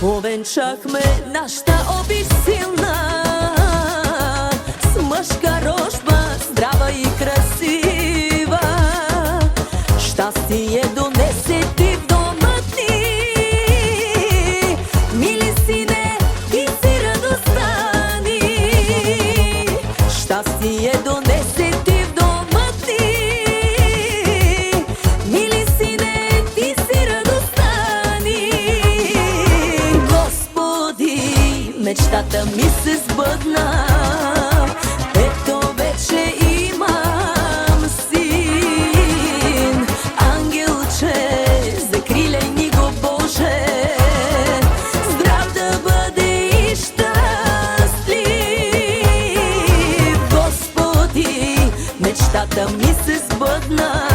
Повенчахме нашата обич силна с мъжка рожба, здрава и красива. Щастие донесе ти в дома ти, мили сине, ти си радостта ни. Щастие донесе ти в дома ти, мили сине, ти си радостта ни. Мечтата ми се сбъдна, ето вече имам син. Ангелче, закриляй ни го, Боже, здрав да бъде и щастлив. Господи, мечтата ми се сбъдна,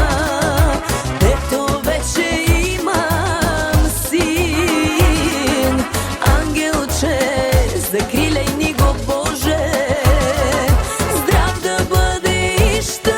ето вече имам син. Ангелче, закриляй ни го, Боже, здрав да бъде и щастлив.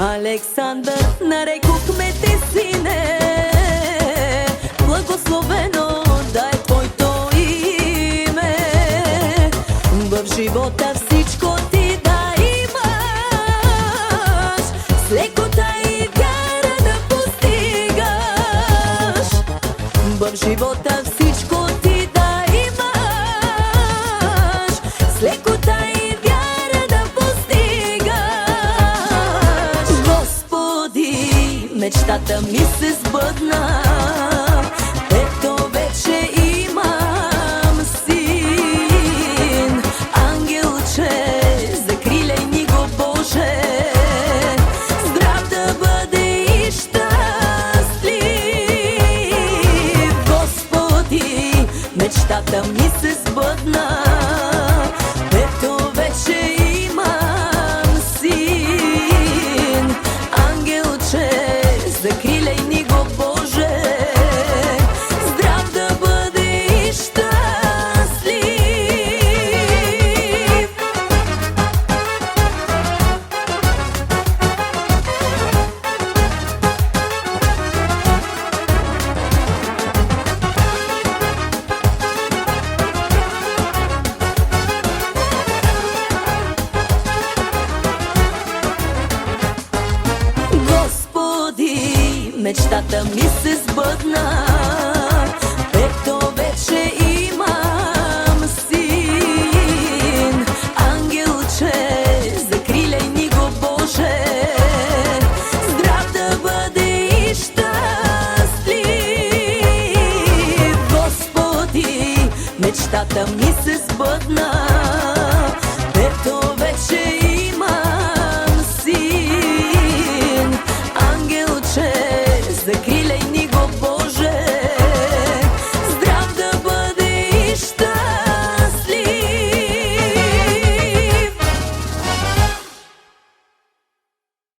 Александър, нарекохме те сине, благословено да е твоето име. В живота всичко ти да имаш, с лекота и вяра да постигаш. В живота всичко ти да имаш, с лекота и вяра да постигаш. Господи, мечтата ми се сбъдна, ето вече имам син. Ангелче, закриляй ни го, Боже, здрав да бъде и щастлив. Господи, мечтата ми се сбъдна, ето вече имам син. Ангелче, закриляй ни го, Боже, здрав да бъде и щастлив. Господи, мечтата ми се сбъдна,